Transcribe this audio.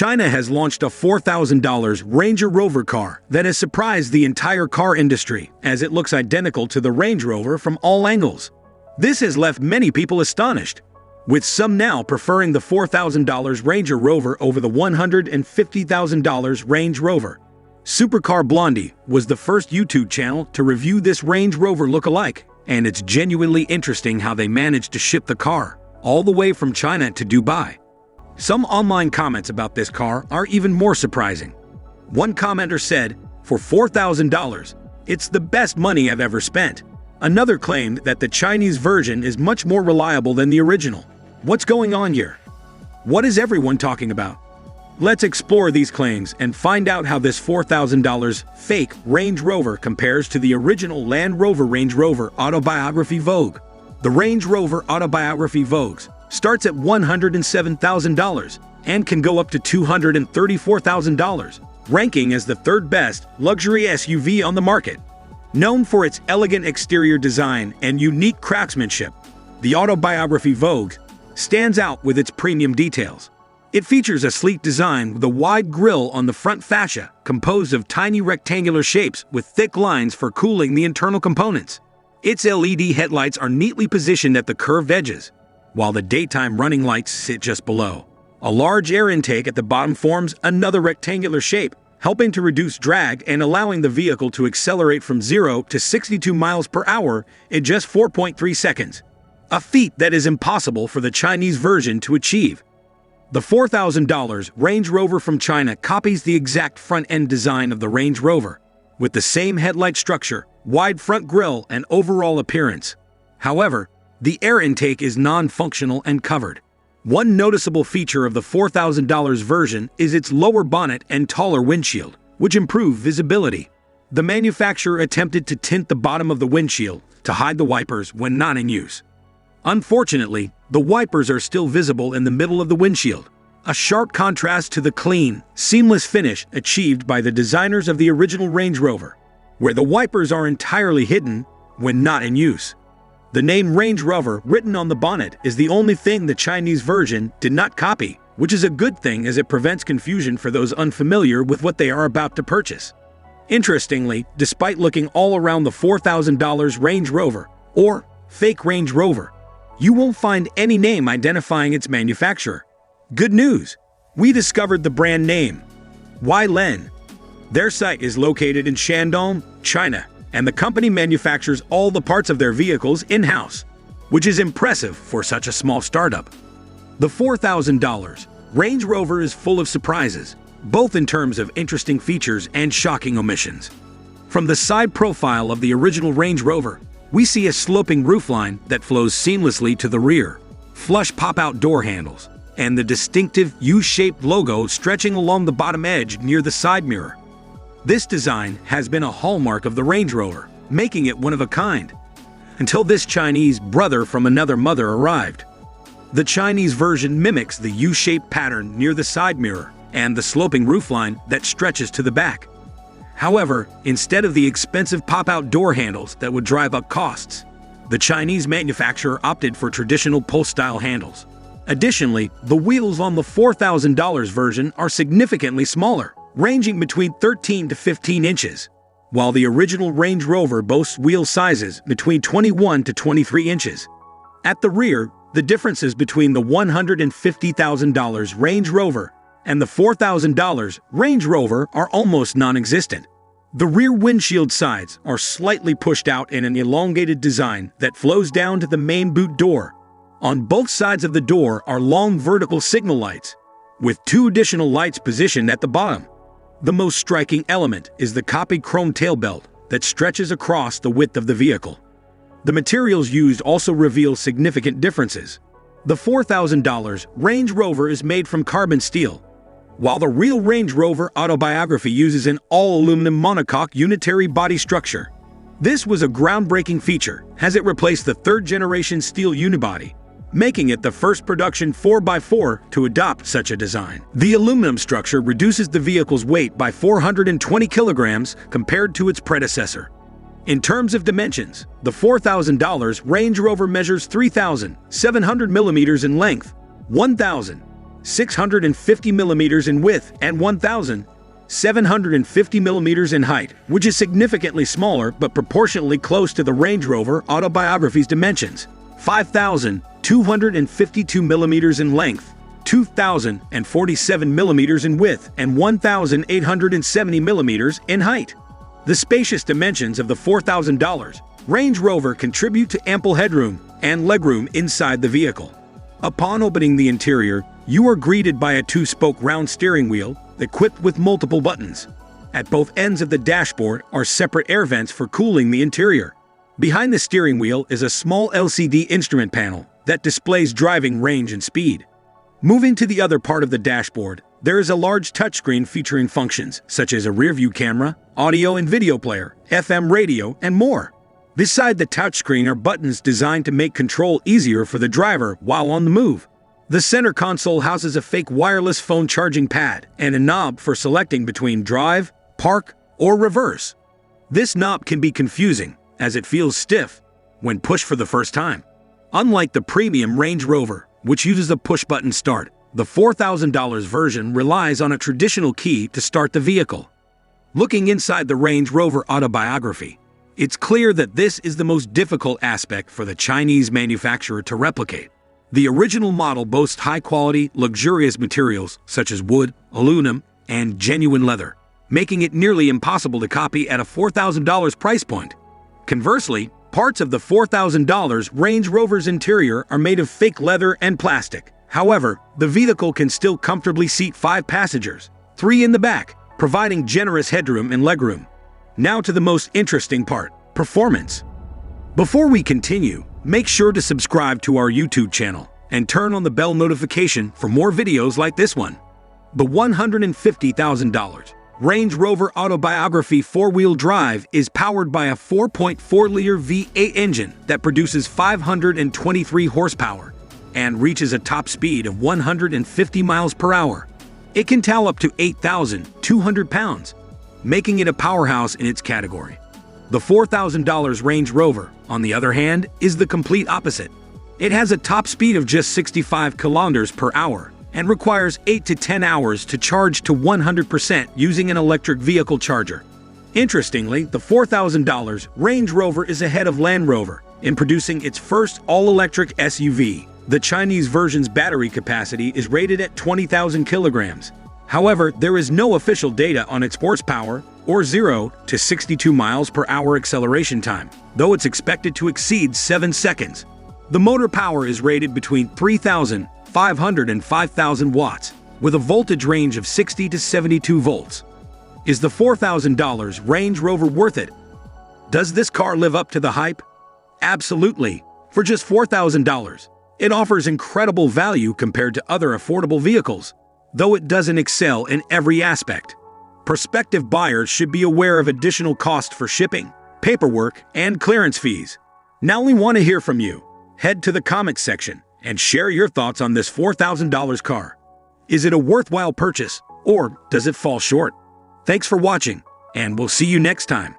China has launched a $4,000 Range Rover car that has surprised the entire car industry, as it looks identical to the Range Rover from all angles. This has left many people astonished, with some now preferring the $4,000 Range Rover over the $150,000 Range Rover. Supercar Blondie was the first YouTube channel to review this Range Rover look-alike, and it's genuinely interesting how they managed to ship the car all the way from China to Dubai. Some online comments about this car are even more surprising. One commenter said, "For $4,000, it's the best money I've ever spent." Another claimed that the Chinese version is much more reliable than the original. What's going on here? What is everyone talking about? Let's explore these claims and find out how this $4,000 fake Range Rover compares to the original Land Rover Range Rover Autobiography Vogue. The Range Rover Autobiography Vogue starts at $107,000 and can go up to $234,000, ranking as the third best luxury SUV on the market. Known for its elegant exterior design and unique craftsmanship, the Autobiography Vogue stands out with its premium details. It features a sleek design with a wide grille on the front fascia, composed of tiny rectangular shapes with thick lines for cooling the internal components. Its LED headlights are neatly positioned at the curved edges, while the daytime running lights sit just below. A large air intake at the bottom forms another rectangular shape, helping to reduce drag and allowing the vehicle to accelerate from 0 to 62 miles per hour in just 4.3 seconds. A feat that is impossible for the Chinese version to achieve. The $4,000 Range Rover from China copies the exact front-end design of the Range Rover, with the same headlight structure, wide front grille, and overall appearance. However, the air intake is non-functional and covered. One noticeable feature of the $4,000 version is its lower bonnet and taller windshield, which improve visibility. The manufacturer attempted to tint the bottom of the windshield to hide the wipers when not in use. Unfortunately, the wipers are still visible in the middle of the windshield, a sharp contrast to the clean, seamless finish achieved by the designers of the original Range Rover, where the wipers are entirely hidden when not in use. The name Range Rover written on the bonnet is the only thing the Chinese version did not copy, which is a good thing as it prevents confusion for those unfamiliar with what they are about to purchase. Interestingly, despite looking all around the $4,000 Range Rover, or fake Range Rover, you won't find any name identifying its manufacturer. Good news! We discovered the brand name, Wallay. Their site is located in Shandong, China, and the company manufactures all the parts of their vehicles in-house, which is impressive for such a small startup. The $4,000 Range Rover is full of surprises, both in terms of interesting features and shocking omissions. From the side profile of the original Range Rover, we see a sloping roofline that flows seamlessly to the rear, flush pop-out door handles, and the distinctive U-shaped logo stretching along the bottom edge near the side mirror. This design has been a hallmark of the Range Rover, making it one of a kind, until this Chinese brother from another mother arrived. The Chinese version mimics the U-shaped pattern near the side mirror and the sloping roofline that stretches to the back. However, instead of the expensive pop-out door handles that would drive up costs, the Chinese manufacturer opted for traditional pull-style handles. Additionally, the wheels on the $4,000 version are significantly smaller, ranging between 13 to 15 inches, while the original Range Rover boasts wheel sizes between 21 to 23 inches. At the rear, the differences between the $150,000 Range Rover and the $4,000 Range Rover are almost non-existent. The rear windshield sides are slightly pushed out in an elongated design that flows down to the main boot door. On both sides of the door are long vertical signal lights, with 2 additional lights positioned at the bottom. The most striking element is the copied chrome tailbelt that stretches across the width of the vehicle. The materials used also reveal significant differences. The $4,000 Range Rover is made from carbon steel, while the real Range Rover Autobiography uses an all-aluminum monocoque unitary body structure. This was a groundbreaking feature, as it replaced the third-generation steel unibody, making it the first production 4x4 to adopt such a design. The aluminum structure reduces the vehicle's weight by 420 kilograms compared to its predecessor. In terms of dimensions, the $4,000 Range Rover measures 3,700 millimeters in length, 1,000 650 millimeters in width and 1,750 millimeters in height, which is significantly smaller but proportionally close to the Range Rover Autobiography's dimensions. 5,252 millimeters in length, 2,047 millimeters in width, and 1,870 millimeters in height. The spacious dimensions of the $4,000 Range Rover contribute to ample headroom and legroom inside the vehicle. Upon opening the interior, you are greeted by a two-spoke round steering wheel equipped with multiple buttons. At both ends of the dashboard are separate air vents for cooling the interior. Behind the steering wheel is a small LCD instrument panel that displays driving range and speed. Moving to the other part of the dashboard, there is a large touchscreen featuring functions such as a rear-view camera, audio and video player, FM radio, and more. Beside the touchscreen are buttons designed to make control easier for the driver while on the move. The center console houses a fake wireless phone charging pad and a knob for selecting between drive, park, or reverse. This knob can be confusing as it feels stiff when pushed for the first time. Unlike the premium Range Rover, which uses a push-button start, the $4,000 version relies on a traditional key to start the vehicle. Looking inside the Range Rover Autobiography, it's clear that this is the most difficult aspect for the Chinese manufacturer to replicate. The original model boasts high-quality, luxurious materials such as wood, aluminum, and genuine leather, making it nearly impossible to copy at a $4,000 price point. Conversely, parts of the $4,000 Range Rover's interior are made of fake leather and plastic. However, the vehicle can still comfortably seat 5 passengers, 3 in the back, providing generous headroom and legroom. Now to the most interesting part, performance. Before we continue, make sure to subscribe to our YouTube channel and turn on the bell notification for more videos like this one. The $150,000 Range Rover Autobiography 4-wheel drive is powered by a 4.4-liter V8 engine that produces 523 horsepower and reaches a top speed of 150 miles per hour. It can tow up to 8,200 pounds, making it a powerhouse in its category. The $4,000 Range Rover, on the other hand, is the complete opposite. It has a top speed of just 65 kilometers per hour and requires 8 to 10 hours to charge to 100% using an electric vehicle charger. Interestingly, the $4,000 Range Rover is ahead of Land Rover in producing its first all-electric SUV. The Chinese version's battery capacity is rated at 20,000 kilograms. However, there is no official data on its horsepower or 0 to 62 miles per hour acceleration time, though it's expected to exceed 7 seconds. The motor power is rated between 3,500 and 5,000 watts, with a voltage range of 60 to 72 volts. Is the $4,000 Range Rover worth it? Does this car live up to the hype? Absolutely. For just $4,000, it offers incredible value compared to other affordable vehicles, though it doesn't excel in every aspect. Prospective buyers should be aware of additional costs for shipping, paperwork, and clearance fees. Now we want to hear from you. Head to the comments section and share your thoughts on this $4,000 car. Is it a worthwhile purchase, or does it fall short? Thanks for watching, and we'll see you next time.